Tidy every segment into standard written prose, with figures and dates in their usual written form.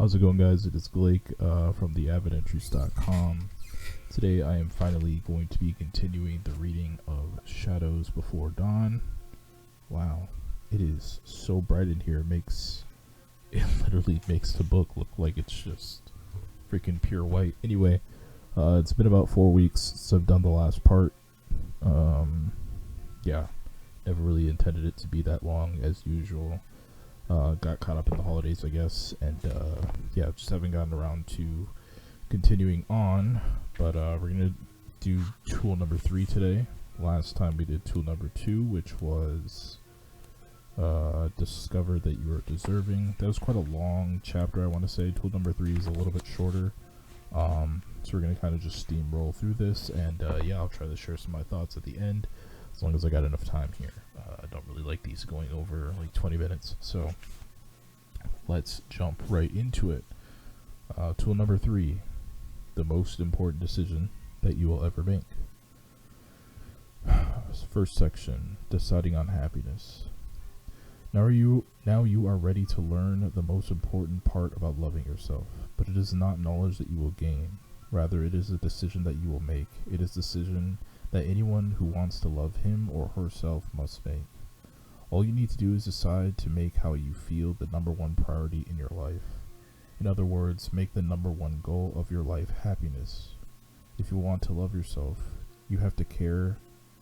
How's it going, guys? It is Blake from theavidentries.com. Today I am finally going to be continuing the reading of Shadows Before Dawn. Wow, it is so bright in here. It literally makes the book look like it's just freaking pure white. Anyway, it's been about 4 weeks since I've done the last part. Yeah, never really intended it to be that long as usual. Got caught up in the holidays, I guess, and yeah, just haven't gotten around to continuing on. But we're gonna do tool number 3 today. Last time we did tool number 2, which was discover that you are deserving. That was quite a long chapter, I want to say. Tool number 3 is a little bit shorter. So we're gonna kind of just steamroll through this, and yeah, I'll try to share some of my thoughts at the end, as long as I got enough time here. I don't really like these going over like 20 minutes, so let's jump right into it. Tool number 3, the most important decision that you will ever make. First section, deciding on happiness. Now you are ready to learn the most important part about loving yourself, but it is not knowledge that you will gain. Rather, it is a decision that you will make. It is a decision that anyone who wants to love him or herself must make. All you need to do is decide to make how you feel the number one priority in your life. In other words, make the number one goal of your life happiness. If you want to love yourself, you have to care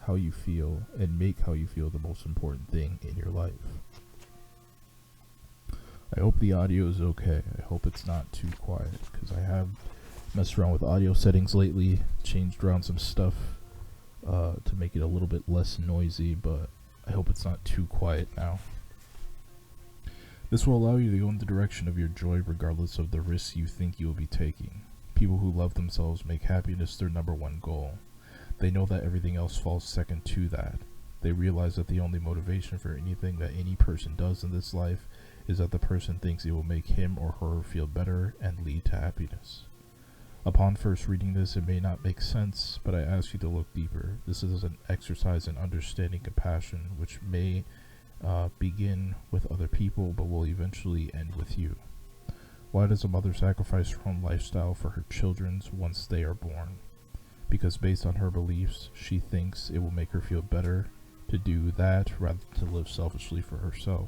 how you feel and make how you feel the most important thing in your life. I hope the audio is okay. I hope it's not too quiet, because I have messed around with audio settings lately, changed around some stuff to make it a little bit less noisy, but I hope it's not too quiet now. This will allow you to go in the direction of your joy regardless of the risks you think you will be taking. People who love themselves make happiness their number one goal. They know that everything else falls second to that. They realize that the only motivation for anything that any person does in this life is that the person thinks it will make him or her feel better and lead to happiness. Upon first reading this, it may not make sense, but I ask you to look deeper. This is an exercise in understanding compassion, which may begin with other people, but will eventually end with you. Why does a mother sacrifice her own lifestyle for her children's once they are born? Because based on her beliefs, she thinks it will make her feel better to do that rather than to live selfishly for herself.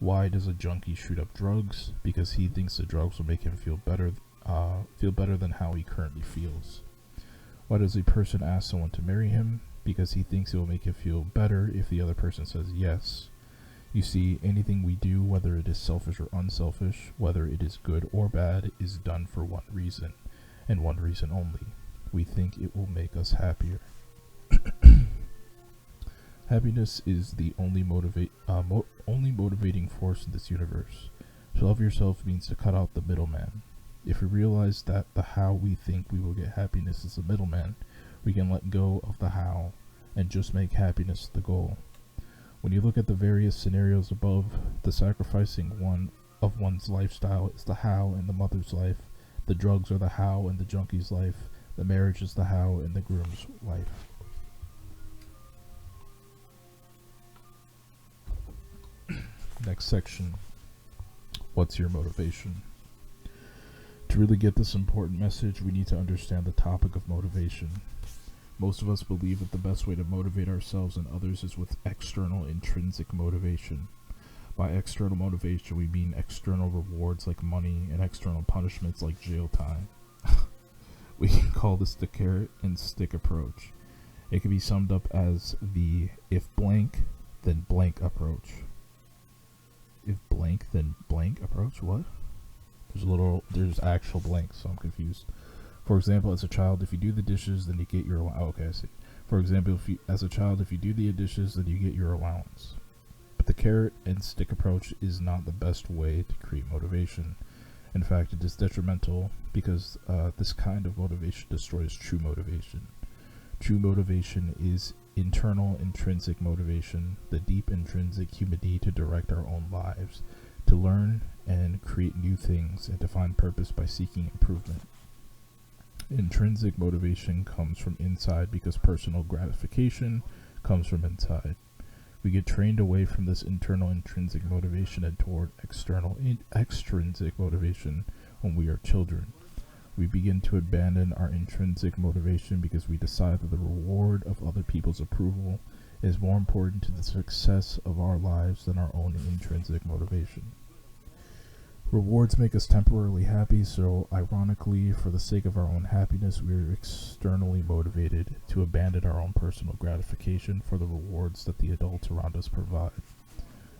Why does a junkie shoot up drugs? Because he thinks the drugs will make him feel better than how he currently feels. Why does a person ask someone to marry him? Because he thinks it will make him feel better if the other person says yes. You see, anything we do, whether it is selfish or unselfish, whether it is good or bad, is done for one reason, and one reason only. We think it will make us happier. Happiness is the only motivating force in this universe. To love yourself means to cut out the middleman. If we realize that the how we think we will get happiness is the middleman, we can let go of the how and just make happiness the goal. When you look at the various scenarios above, the sacrificing of one's lifestyle is the how in the mother's life, the drugs are the how in the junkie's life, the marriage is the how in the groom's life. Next section, what's your motivation? To really get this important message, we need to understand the topic of motivation. Most of us believe that the best way to motivate ourselves and others is with external intrinsic motivation. By external motivation, we mean external rewards like money and external punishments like jail time. We can call this the carrot and stick approach. It can be summed up as the if blank, then blank approach. If blank, then blank approach? What? There's actual blanks, so I'm confused. For example, as a child, if you do the dishes, then you get your okay, I see. For example, as a child, if you do the dishes, then you get your allowance. But the carrot and stick approach is not the best way to create motivation. In fact, it is detrimental because this kind of motivation destroys true motivation. True motivation is internal intrinsic motivation, the deep intrinsic human need to direct our own lives, to learn and create new things, and to find purpose by seeking improvement. Intrinsic motivation comes from inside because personal gratification comes from inside. We get trained away from this internal intrinsic motivation and toward external extrinsic motivation when we are children. We begin to abandon our intrinsic motivation because we decide that the reward of other people's approval is more important to the success of our lives than our own intrinsic motivation. Rewards make us temporarily happy, so ironically, for the sake of our own happiness, we are externally motivated to abandon our own personal gratification for the rewards that the adults around us provide.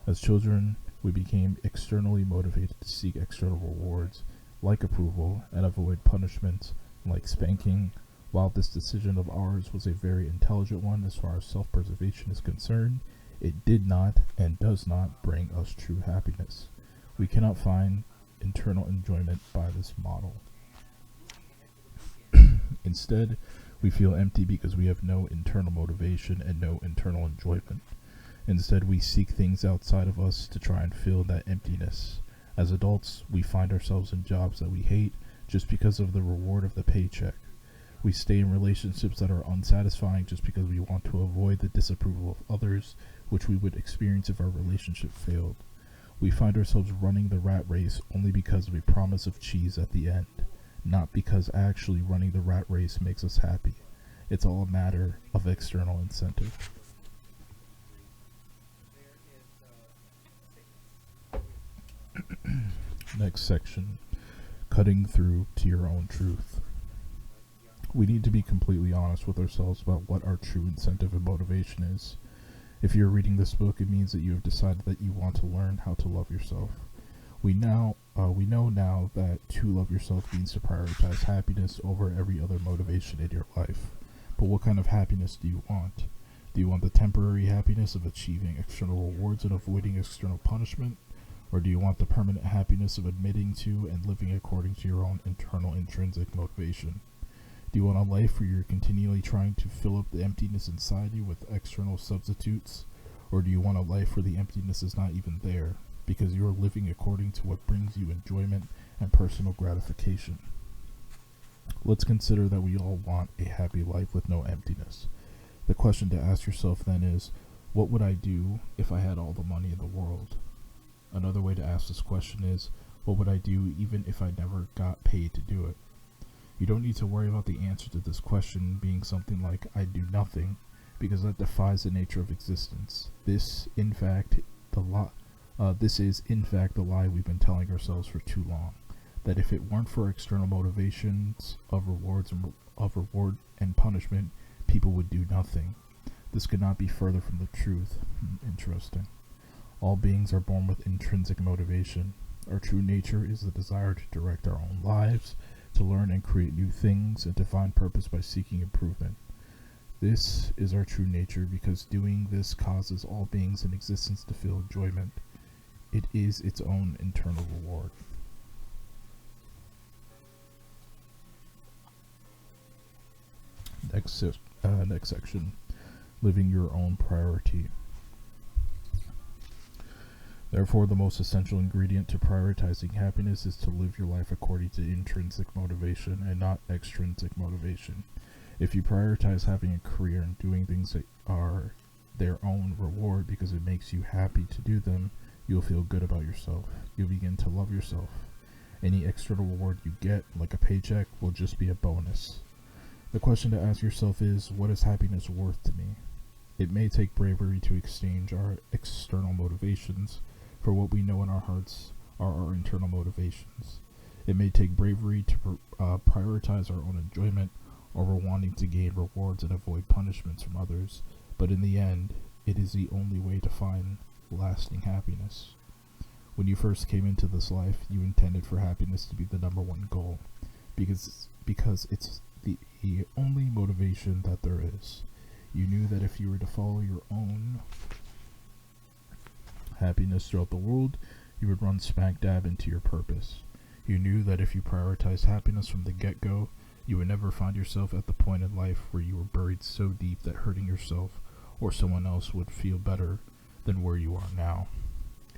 As children, we became externally motivated to seek external rewards, like approval, and avoid punishment, like spanking. While this decision of ours was a very intelligent one as far as self-preservation is concerned, it did not and does not bring us true happiness. We cannot find internal enjoyment by this model. Instead, we feel empty because we have no internal motivation and no internal enjoyment. Instead, we seek things outside of us to try and fill that emptiness. As adults, we find ourselves in jobs that we hate just because of the reward of the paycheck. We stay in relationships that are unsatisfying just because we want to avoid the disapproval of others, which we would experience if our relationship failed. We find ourselves running the rat race only because of a promise of cheese at the end, not because actually running the rat race makes us happy. It's all a matter of external incentive. Next section, cutting through to your own truth. We need to be completely honest with ourselves about what our true incentive and motivation is. If you're reading this book, it means that you have decided that you want to learn how to love yourself. We know now that to love yourself means to prioritize happiness over every other motivation in your life. But what kind of happiness do you want? Do you want the temporary happiness of achieving external rewards and avoiding external punishment? Or do you want the permanent happiness of admitting to and living according to your own internal intrinsic motivation? Do you want a life where you're continually trying to fill up the emptiness inside you with external substitutes? Or do you want a life where the emptiness is not even there, because you're living according to what brings you enjoyment and personal gratification? Let's consider that we all want a happy life with no emptiness. The question to ask yourself then is, what would I do if I had all the money in the world? Another way to ask this question is, what would I do even if I never got paid to do it? You don't need to worry about the answer to this question being something like, I'd do nothing, because that defies the nature of existence. This is, in fact, the lie we've been telling ourselves for too long. That if it weren't for external motivations of reward and punishment, people would do nothing. This could not be further from the truth. Interesting. All beings are born with intrinsic motivation. Our true nature is the desire to direct our own lives, to learn and create new things, and to find purpose by seeking improvement. This is our true nature because doing this causes all beings in existence to feel enjoyment. It is its own internal reward. Next section, living your own priority. Therefore, the most essential ingredient to prioritizing happiness is to live your life according to intrinsic motivation and not extrinsic motivation. If you prioritize having a career and doing things that are their own reward because it makes you happy to do them, you'll feel good about yourself. You'll begin to love yourself. Any external reward you get, like a paycheck, will just be a bonus. The question to ask yourself is, what is happiness worth to me? It may take bravery to exchange our external motivations for what we know in our hearts are our internal motivations. It may take bravery to prioritize our own enjoyment over wanting to gain rewards and avoid punishments from others, but in the end, it is the only way to find lasting happiness. When you first came into this life, you intended for happiness to be the number one goal, because it's the only motivation that there is. You knew that if you were to follow your own happiness throughout the world, you would run smack dab into your purpose. You knew that if you prioritized happiness from the get-go, you would never find yourself at the point in life where you were buried so deep that hurting yourself or someone else would feel better than where you are now.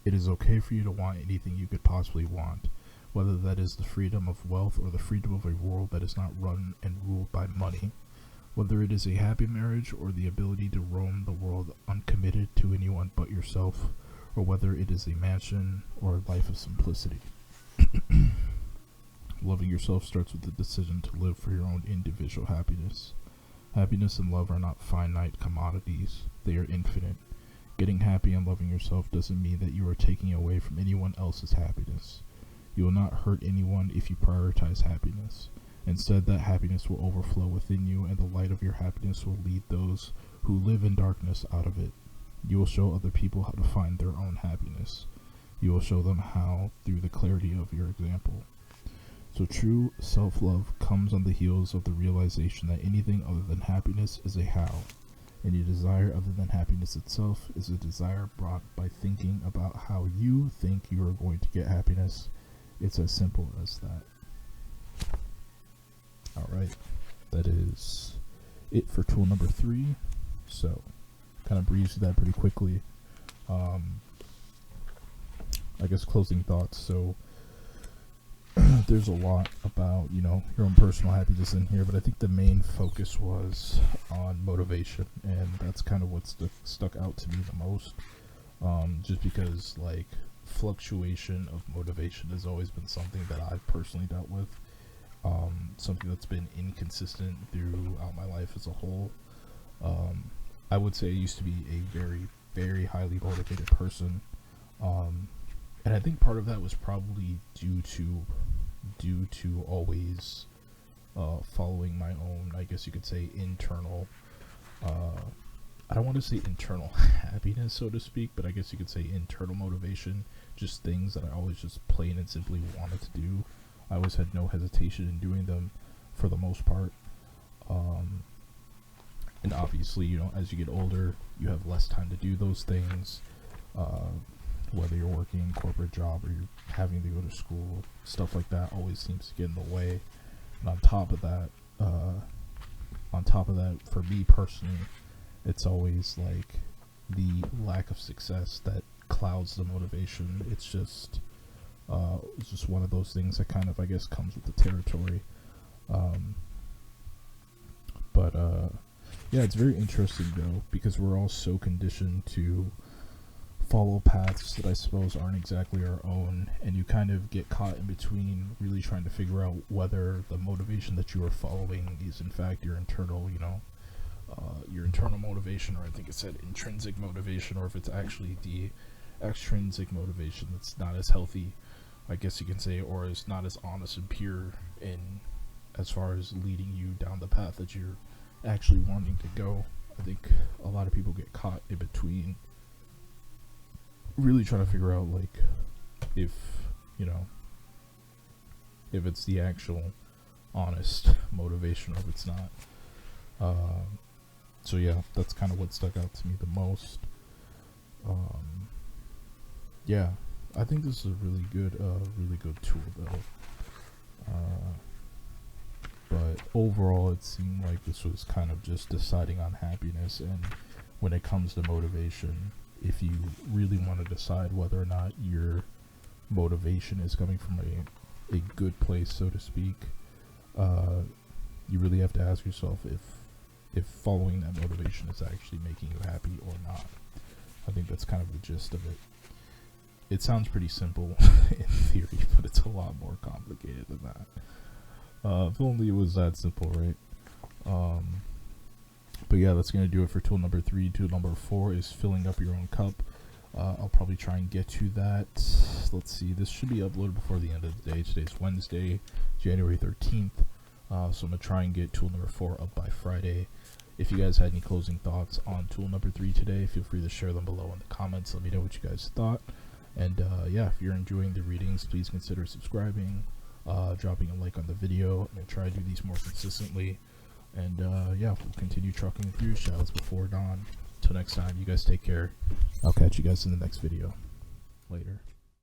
It is okay for you to want anything you could possibly want, whether that is the freedom of wealth or the freedom of a world that is not run and ruled by money. Whether it is a happy marriage or the ability to roam the world uncommitted to anyone but yourself, or whether it is a mansion or a life of simplicity. Loving yourself starts with the decision to live for your own individual happiness. Happiness and love are not finite commodities, they are infinite. Getting happy and loving yourself doesn't mean that you are taking away from anyone else's happiness. You will not hurt anyone if you prioritize happiness. Instead, that happiness will overflow within you, and the light of your happiness will lead those who live in darkness out of it. You will show other people how to find their own happiness. You will show them how through the clarity of your example. So true self-love comes on the heels of the realization that anything other than happiness is a how. Any desire other than happiness itself is a desire brought by thinking about how you think you are going to get happiness. It's as simple as that. Alright, that is it for tool number 3. So, kind of breezed through that pretty quickly. I guess closing thoughts. So, there's a lot about, your own personal happiness in here, but I think the main focus was on motivation, and that's kind of what stuck out to me the most, just because, fluctuation of motivation has always been something that I've personally dealt with, something that's been inconsistent throughout my life as a whole. I would say I used to be a very, very highly motivated person, and I think part of that was probably due to always following my own, I guess you could say, internal, I don't want to say internal happiness, so to speak, but I guess you could say internal motivation, just things that I always just plain and simply wanted to do. I always had no hesitation in doing them for the most part. And obviously, as you get older, you have less time to do those things. Whether you're working a corporate job or you're having to go to school, stuff like that always seems to get in the way. And on top of that, for me personally, it's always the lack of success that clouds the motivation. It's just one of those things that kind of, I guess, comes with the territory. Yeah, it's very interesting though, because we're all so conditioned to follow paths that I suppose aren't exactly our own, and you kind of get caught in between really trying to figure out whether the motivation that you are following is in fact your internal, your internal motivation, or I think it said intrinsic motivation, or if it's actually the extrinsic motivation that's not as healthy, I guess you can say, or is not as honest and pure in as far as leading you down the path that you're actually wanting to go. I think a lot of people get caught in between, really trying to figure out if it's the actual honest motivation or if it's not. So yeah, that's kind of what stuck out to me the most. Yeah, I think this is a really good tool though. But overall, it seemed like this was kind of just deciding on happiness, and when it comes to motivation, if you really want to decide whether or not your motivation is coming from a good place, so to speak, you really have to ask yourself if following that motivation is actually making you happy or not. I think that's kind of the gist of it. It sounds pretty simple in theory, but it's a lot more complicated than that. If only it was that simple, right? But yeah, that's going to do it for tool number 3. Tool number 4 is filling up your own cup. I'll probably try and get to that. Let's see, this should be uploaded before the end of the day. Today's Wednesday, January 13th. So I'm going to try and get tool number 4 up by Friday. If you guys had any closing thoughts on tool number 3 today, feel free to share them below in the comments. Let me know what you guys thought. And yeah, if you're enjoying the readings, please consider subscribing, dropping a like on the video. I'm going to try to do these more consistently. And yeah, we'll continue trucking through Shadows Before Dawn. Until next time, you guys take care. I'll catch you guys in the next video. Later.